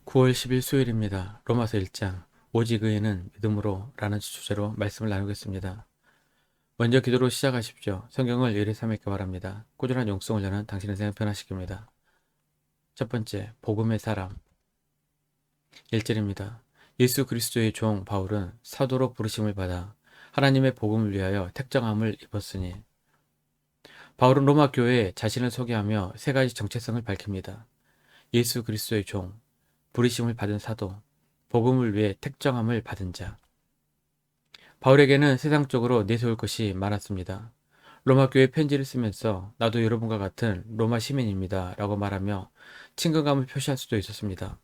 9월 10일 수요일입니다. 로마서 1장 오직 의인은 믿음으로 라는 주제로 말씀을 나누겠습니다. 먼저 기도로 시작하십시오. 성경을 열의 삼일께 바랍니다. 꾸준한 용성을 여는 당신의 생각 변화시킵니다. 첫 번째, 복음의 사람 1절입니다. 예수 그리스도의 종 바울은 사도로 부르심을 받아 하나님의 복음을 위하여 택정함을 입었으니 바울은 로마 교회에 자신을 소개하며 세 가지 정체성을 밝힙니다. 예수 그리스도의 종, 부르심을 받은 사도, 복음을 위해 택정함을 받은 자. 바울에게는 세상적으로 내세울 것이 많았습니다. 로마 교회 편지를 쓰면서 나도 여러분과 같은 로마 시민입니다 라고 말하며 친근감을 표시할 수도 있었습니다.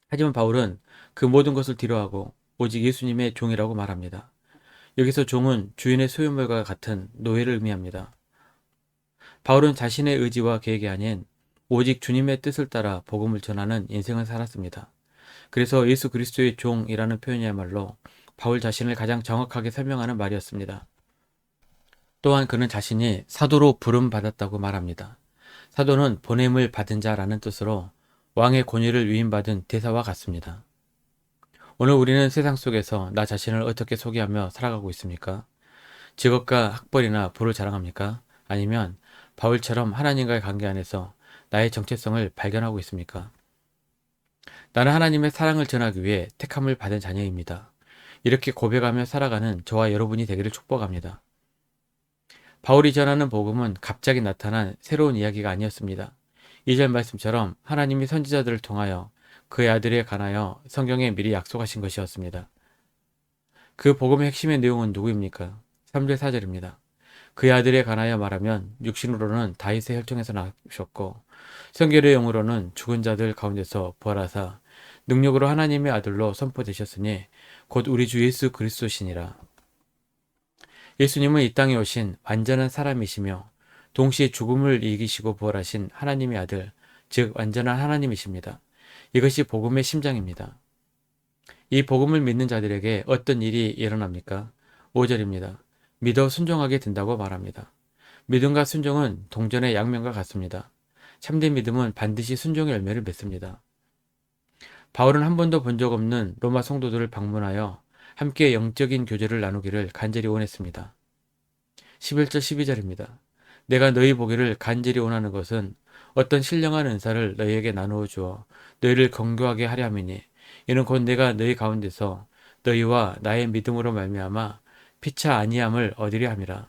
하지만 바울은 그 모든 것을 뒤로하고 오직 예수님의 종이라고 말합니다. 여기서 종은 주인의 소유물과 같은 노예를 의미합니다. 바울은 자신의 의지와 계획이 아닌 오직 주님의 뜻을 따라 복음을 전하는 인생을 살았습니다. 그래서 예수 그리스도의 종이라는 표현이야말로 바울 자신을 가장 정확하게 설명하는 말이었습니다. 또한 그는 자신이 사도로 부름받았다고 말합니다. 사도는 보냄을 받은 자라는 뜻으로 왕의 권위를 위임받은 대사와 같습니다. 오늘 우리는 세상 속에서 나 자신을 어떻게 소개하며 살아가고 있습니까? 직업과 학벌이나 부를 자랑합니까? 아니면 바울처럼 하나님과의 관계 안에서 나의 정체성을 발견하고 있습니까? 나는 하나님의 사랑을 전하기 위해 택함을 받은 자녀입니다. 이렇게 고백하며 살아가는 저와 여러분이 되기를 축복합니다. 바울이 전하는 복음은 갑자기 나타난 새로운 이야기가 아니었습니다. 2절 말씀처럼 하나님이 선지자들을 통하여 그의 아들에 관하여 성경에 미리 약속하신 것이었습니다. 그 복음의 핵심의 내용은 누구입니까? 3절 4절입니다. 그의 아들에 관하여 말하면 육신으로는 다윗의 혈통에서 나셨고 성결의 영으로는 죽은 자들 가운데서 부활하사 능력으로 하나님의 아들로 선포되셨으니 곧 우리 주 예수 그리스도시니라. 예수님은 이 땅에 오신 완전한 사람이시며 동시에 죽음을 이기시고 부활하신 하나님의 아들, 즉 완전한 하나님이십니다. 이것이 복음의 심장입니다. 이 복음을 믿는 자들에게 어떤 일이 일어납니까? 5절입니다. 믿어 순종하게 된다고 말합니다. 믿음과 순종은 동전의 양면과 같습니다. 참된 믿음은 반드시 순종의 열매를 맺습니다. 바울은 한 번도 본 적 없는 로마 성도들을 방문하여 함께 영적인 교제를 나누기를 간절히 원했습니다. 11절 12절입니다. 내가 너희 보기를 간절히 원하는 것은 어떤 신령한 은사를 너희에게 나누어 주어 너희를 건교하게 하려 함이니 이는 곧 내가 너희 가운데서 너희와 나의 믿음으로 말미암아 피차 아니함을 얻으려 함이라.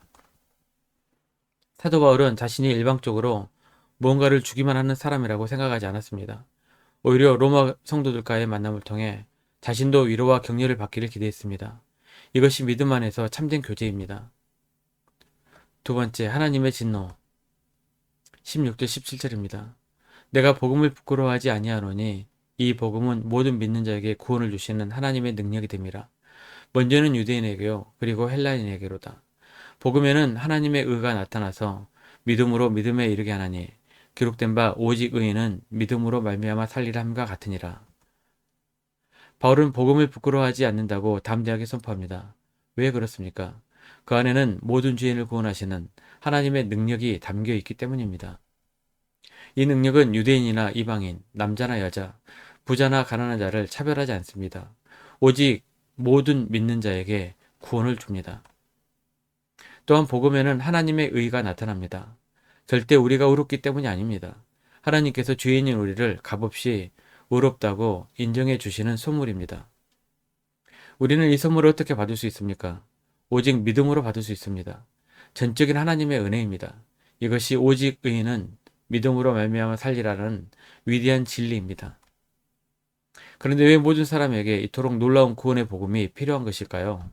사도 바울은 자신이 일방적으로 무언가를 주기만 하는 사람이라고 생각하지 않았습니다. 오히려 로마 성도들과의 만남을 통해 자신도 위로와 격려를 받기를 기대했습니다. 이것이 믿음 안에서 참된 교제입니다. 두 번째, 하나님의 진노 16절 17절입니다. 내가 복음을 부끄러워하지 아니하노니 이 복음은 모든 믿는 자에게 구원을 주시는 하나님의 능력이 됨이라. 먼저는 유대인에게요 그리고 헬라인에게로다. 복음에는 하나님의 의가 나타나서 믿음으로 믿음에 이르게 하나니 기록된 바 오직 의인은 믿음으로 말미암아 살리라 함과 같으니라. 바울은 복음을 부끄러워하지 않는다고 담대하게 선포합니다. 왜 그렇습니까? 그 안에는 모든 죄인을 구원하시는 하나님의 능력이 담겨 있기 때문입니다. 이 능력은 유대인이나 이방인, 남자나 여자, 부자나 가난한 자를 차별하지 않습니다. 오직 모든 믿는 자에게 구원을 줍니다. 또한 복음에는 하나님의 의가 나타납니다. 절대 우리가 의롭기 때문이 아닙니다. 하나님께서 죄인인 우리를 값없이 의롭다고 인정해 주시는 선물입니다. 우리는 이 선물을 어떻게 받을 수 있습니까? 오직 믿음으로 받을 수 있습니다. 전적인 하나님의 은혜입니다. 이것이 오직 의인은 믿음으로 말미암아 살리라는 위대한 진리입니다. 그런데 왜 모든 사람에게 이토록 놀라운 구원의 복음이 필요한 것일까요?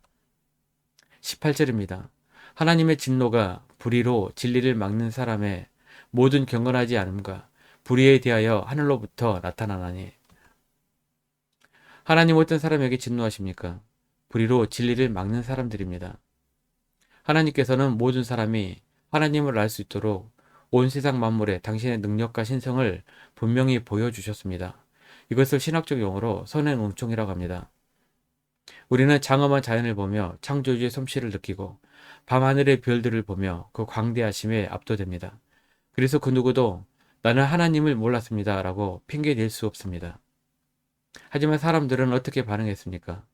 18절입니다. 하나님의 진노가 불의로 진리를 막는 사람의 모든 경건하지 않음과 불의에 대하여 하늘로부터 나타나나니. 하나님 어떤 사람에게 진노하십니까? 불의로 진리를 막는 사람들입니다. 하나님께서는 모든 사람이 하나님을 알 수 있도록 온 세상 만물에 당신의 능력과 신성을 분명히 보여주셨습니다. 이것을 신학적 용어로 선행응총이라고 합니다. 우리는 장엄한 자연을 보며 창조주의 솜씨를 느끼고 밤하늘의 별들을 보며 그 광대하심에 압도됩니다. 그래서 그 누구도 나는 하나님을 몰랐습니다 라고 핑계댈 수 없습니다. 하지만 사람들은 어떻게 반응했습니까?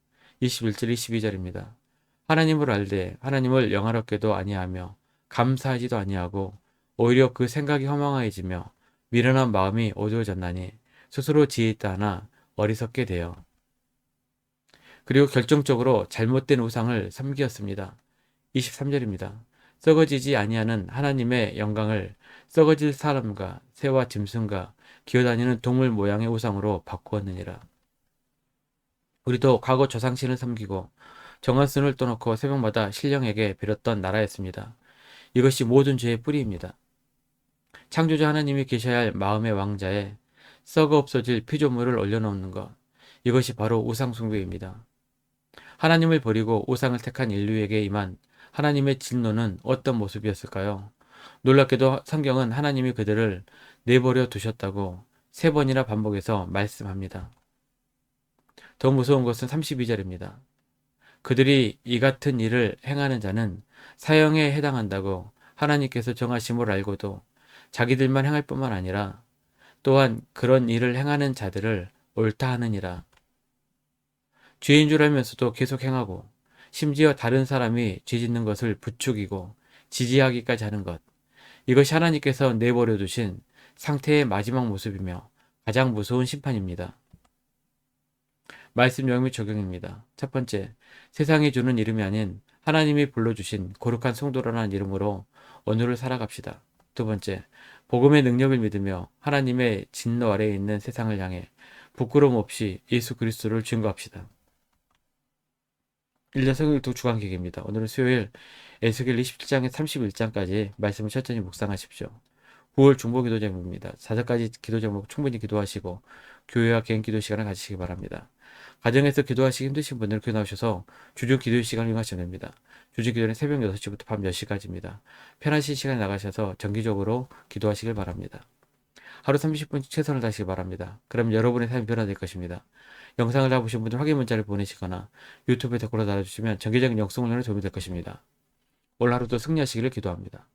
21절, 22절입니다. 하나님을 알되 하나님을 영화롭게도 아니하며 감사하지도 아니하고 오히려 그 생각이 허망해지며 미련한 마음이 어두워졌나니 스스로 지혜 있다 하나 어리석게 되어 그리고 결정적으로 잘못된 우상을 섬기었습니다. 23절입니다. 썩어지지 아니하는 하나님의 영광을 썩어질 사람과 새와 짐승과 기어다니는 동물 모양의 우상으로 바꾸었느니라. 우리도 과거 조상신을 섬기고 정한선을 떠놓고 새벽마다 신령에게 빌었던 나라였습니다. 이것이 모든 죄의 뿌리입니다. 창조자 하나님이 계셔야 할 마음의 왕자에 썩어 없어질 피조물을 올려놓는 것. 이것이 바로 우상숭배입니다. 하나님을 버리고 우상을 택한 인류에게 임한 하나님의 진노는 어떤 모습이었을까요? 놀랍게도 성경은 하나님이 그들을 내버려 두셨다고 3번이나 반복해서 말씀합니다. 더 무서운 것은 32절입니다. 그들이 이 같은 일을 행하는 자는 사형에 해당한다고 하나님께서 정하심을 알고도 자기들만 행할 뿐만 아니라 또한 그런 일을 행하는 자들을 옳다 하느니라. 죄인 줄 알면서도 계속 행하고 심지어 다른 사람이 죄 짓는 것을 부추기고 지지하기까지 하는 것. 이것이 하나님께서 내버려 두신 상태의 마지막 모습이며 가장 무서운 심판입니다. 말씀 영역 적용입니다. 첫 번째, 세상이 주는 이름이 아닌 하나님이 불러주신 거룩한 성도라는 이름으로 오늘을 살아갑시다. 두 번째, 복음의 능력을 믿으며 하나님의 진노 아래에 있는 세상을 향해 부끄러움 없이 예수 그리스도를 증거합시다. 1년 성경독 주간기기입니다. 오늘은 수요일 에스겔 27장에 31장까지 말씀을 천천히 묵상하십시오. 9월 중보 기도 제목입니다. 4절까지 기도 제목 충분히 기도하시고 교회와 개인 기도 시간을 가지시기 바랍니다. 가정에서 기도하시기 힘드신 분들은 교회 나오셔서 주중 기도 시간을 이용하시면 됩니다. 주중 기도는 새벽 6시부터 밤 10시까지입니다. 편하신 시간에 나가셔서 정기적으로 기도하시길 바랍니다. 하루 30분씩 최선을 다하시기 바랍니다. 그럼 여러분의 삶이 변화될 것입니다. 영상을 다 보신 분들 확인 문자를 보내시거나 유튜브에 댓글로 달아주시면 정기적인 영성훈련에 도움이 될 것입니다. 오늘 하루도 승리하시기를 기도합니다.